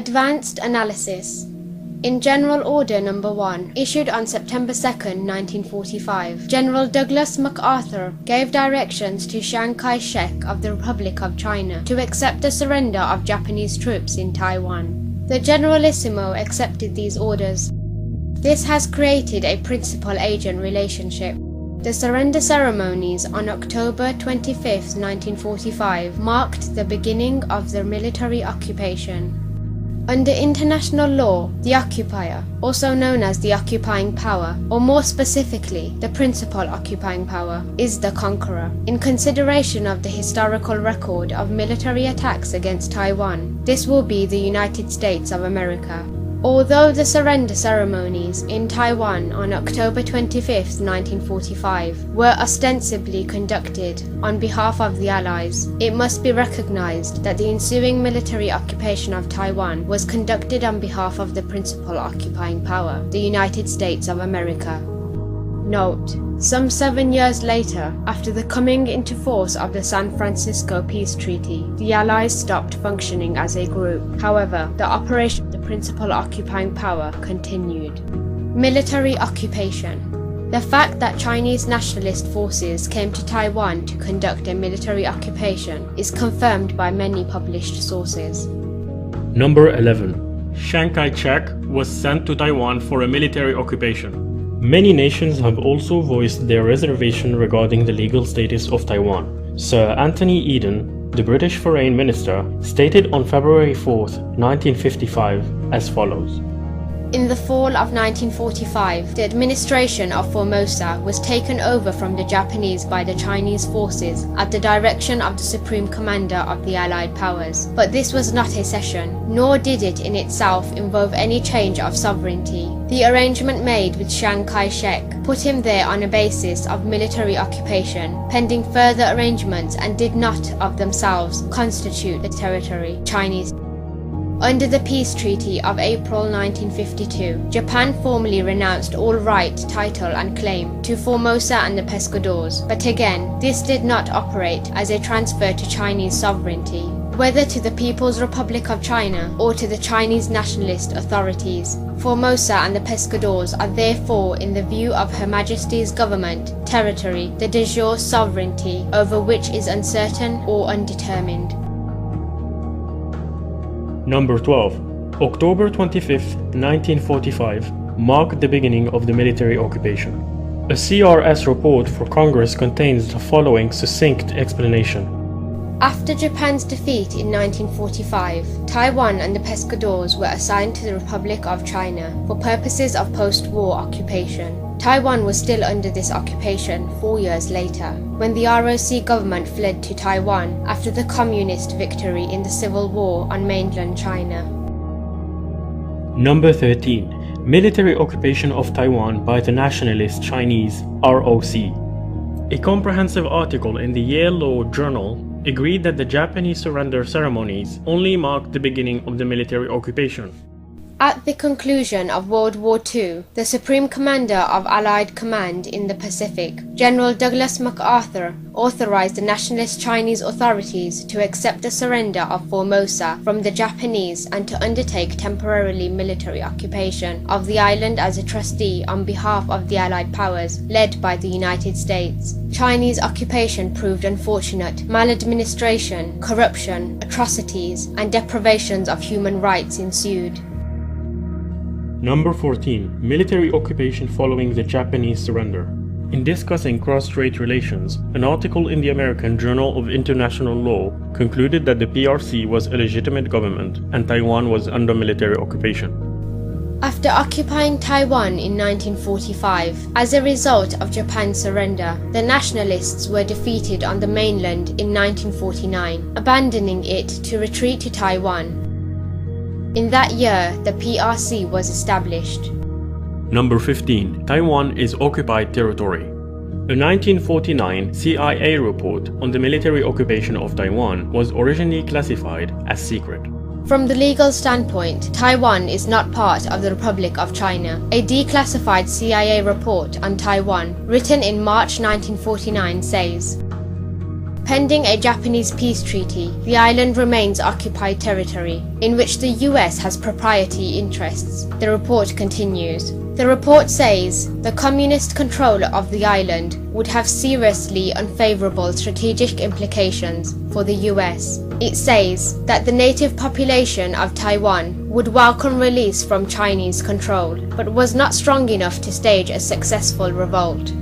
Advanced Analysis. In General Order No. 1, issued on September 2, 1945, General Douglas MacArthur gave directions to Chiang Kai-shek of the Republic of China to accept the surrender of Japanese troops in Taiwan. The Generalissimo accepted these orders. This has created a principal-agent relationship. The surrender ceremonies on October 25, 1945 marked the beginning of the military occupation. Under international law, the occupier, also known as the occupying power, or more specifically, the principal occupying power, is the conqueror. In consideration of the historical record of military attacks against Taiwan, this will be the United States of America. Although the surrender ceremonies in Taiwan on October 25, 1945 were ostensibly conducted on behalf of the Allies, it must be recognized that the ensuing military occupation of Taiwan was conducted on behalf of the principal occupying power, the United States of America. Note: some 7 years later, after the coming into force of the San Francisco Peace Treaty, the Allies stopped functioning as a group. However, the operation of the principal occupying power continued. Military occupation. The fact that Chinese nationalist forces came to Taiwan to conduct a military occupation is confirmed by many published sources. Number 11. Chiang Kai-shek was sent to Taiwan for a military occupation. Many nations have also voiced their reservation regarding the legal status of Taiwan. Sir Anthony Eden, the British Foreign Minister, stated on February 4, 1955, as follows. In the fall of 1945, the administration of Formosa was taken over from the Japanese by the Chinese forces at the direction of the Supreme Commander of the Allied Powers. But this was not a cession, nor did it in itself involve any change of sovereignty. The arrangement made with Chiang Kai-shek put him there on a basis of military occupation, pending further arrangements, and did not of themselves constitute the territory Chinese. Under the Peace Treaty of April 1952, Japan formally renounced all right, title and claim to Formosa and the Pescadores, but again, this did not operate as a transfer to Chinese sovereignty, whether to the People's Republic of China or to the Chinese nationalist authorities. Formosa and the Pescadores are therefore, in the view of Her Majesty's government, territory, the de jure sovereignty over which is uncertain or undetermined. Number 12. October 25, 1945 marked the beginning of the military occupation. A CRS report for Congress contains the following succinct explanation. After Japan's defeat in 1945, Taiwan and the Pescadores were assigned to the Republic of China for purposes of post-war occupation. Taiwan was still under this occupation 4 years later, when the ROC government fled to Taiwan after the communist victory in the Civil War on mainland China. Number 13. Military occupation of Taiwan by the nationalist Chinese ROC. A comprehensive article in the Yale Law Journal agreed that the Japanese surrender ceremonies only marked the beginning of the military occupation. At the conclusion of World War II, the Supreme Commander of Allied Command in the Pacific, General Douglas MacArthur, authorized the nationalist Chinese authorities to accept the surrender of Formosa from the Japanese and to undertake temporarily military occupation of the island as a trustee on behalf of the Allied powers, led by the United States. Chinese occupation proved unfortunate. Maladministration, corruption, atrocities, and deprivations of human rights ensued. Number 14. Military occupation following the Japanese surrender. In discussing cross-strait relations, an article in the American Journal of International Law concluded that the PRC was a legitimate government and Taiwan was under military occupation. After occupying Taiwan in 1945, as a result of Japan's surrender, the nationalists were defeated on the mainland in 1949, abandoning it to retreat to Taiwan. In that year, the PRC was established. Number 15. Taiwan is occupied territory. A 1949 CIA report on the military occupation of Taiwan was originally classified as secret. From the legal standpoint, Taiwan is not part of the Republic of China. A declassified CIA report on Taiwan, written in March 1949, says, Pending a Japanese peace treaty, the island remains occupied territory, in which the US has proprietary interests. The report continues. The report says the communist control of the island would have seriously unfavorable strategic implications for the US. It says that the native population of Taiwan would welcome release from Chinese control, but was not strong enough to stage a successful revolt.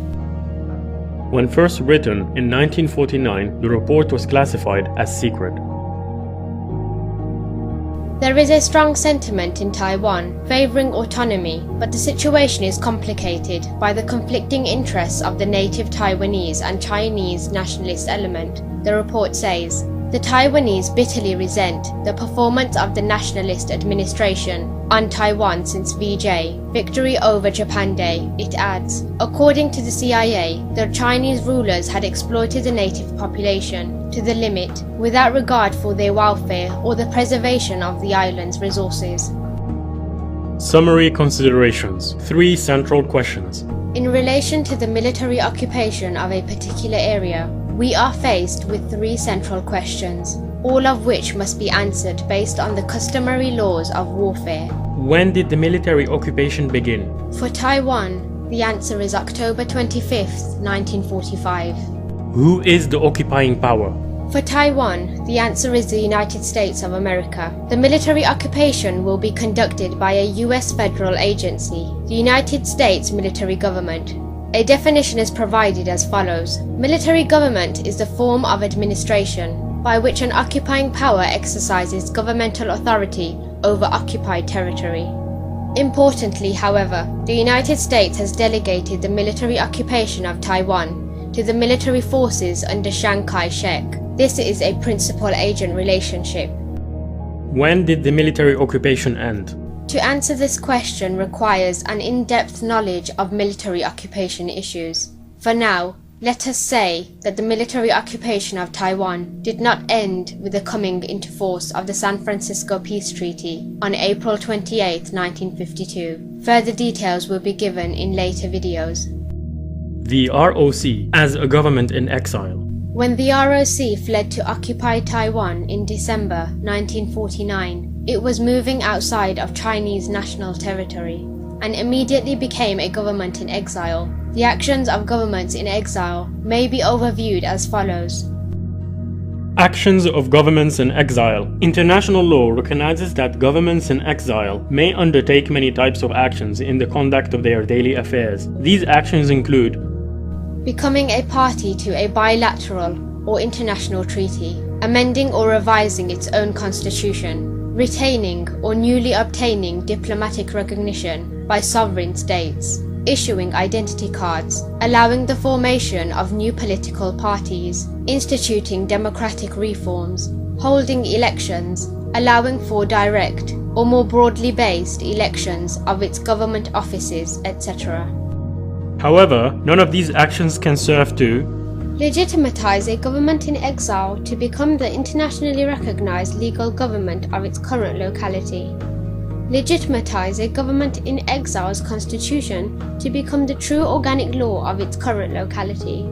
When first written in 1949, the report was classified as secret. There is a strong sentiment in Taiwan favoring autonomy, but the situation is complicated by the conflicting interests of the native Taiwanese and Chinese nationalist element, the report says. The Taiwanese bitterly resent the performance of the nationalist administration on Taiwan since VJ, Victory over Japan Day, it adds. According to the CIA, the Chinese rulers had exploited the native population to the limit, without regard for their welfare or the preservation of the island's resources. Summary considerations. 3 central questions. In relation to the military occupation of a particular area, we are faced with 3 central questions, all of which must be answered based on the customary laws of warfare. When did the military occupation begin? For Taiwan, the answer is October 25th, 1945. Who is the occupying power? For Taiwan, the answer is the United States of America. The military occupation will be conducted by a US federal agency, the United States military government. A definition is provided as follows. Military government is the form of administration by which an occupying power exercises governmental authority over occupied territory. Importantly, however, the United States has delegated the military occupation of Taiwan to the military forces under Chiang Kai-shek. This is a principal-agent relationship. When did the military occupation end? To answer this question requires an in-depth knowledge of military occupation issues. For now, let us say that the military occupation of Taiwan did not end with the coming into force of the San Francisco Peace Treaty on April 28, 1952. Further details will be given in later videos. The ROC as a government in exile. When the ROC fled to occupy Taiwan in December 1949, it was moving outside of Chinese national territory and immediately became a government in exile. The actions of governments in exile may be overviewed as follows. Actions of governments in exile. International law recognizes that governments in exile may undertake many types of actions in the conduct of their daily affairs. These actions include becoming a party to a bilateral or international treaty, amending or revising its own constitution, retaining or newly obtaining diplomatic recognition by sovereign states, issuing identity cards, allowing the formation of new political parties, instituting democratic reforms, holding elections, allowing for direct or more broadly based elections of its government offices, etc. However, none of these actions can serve to legitimatize a government in exile to become the internationally recognized legal government of its current locality, legitimatize a government in exile's constitution to become the true organic law of its current locality.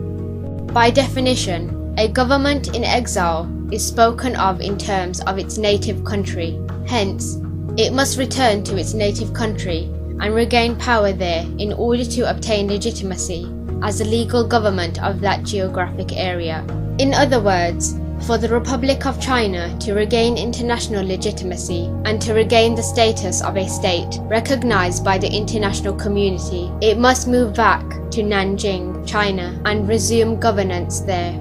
By definition, a government in exile is spoken of in terms of its native country. Hence, it must return to its native country and regain power there in order to obtain legitimacy as the legal government of that geographic area. In other words, for the Republic of China to regain international legitimacy and to regain the status of a state recognized by the international community, it must move back to Nanjing, China, and resume governance there.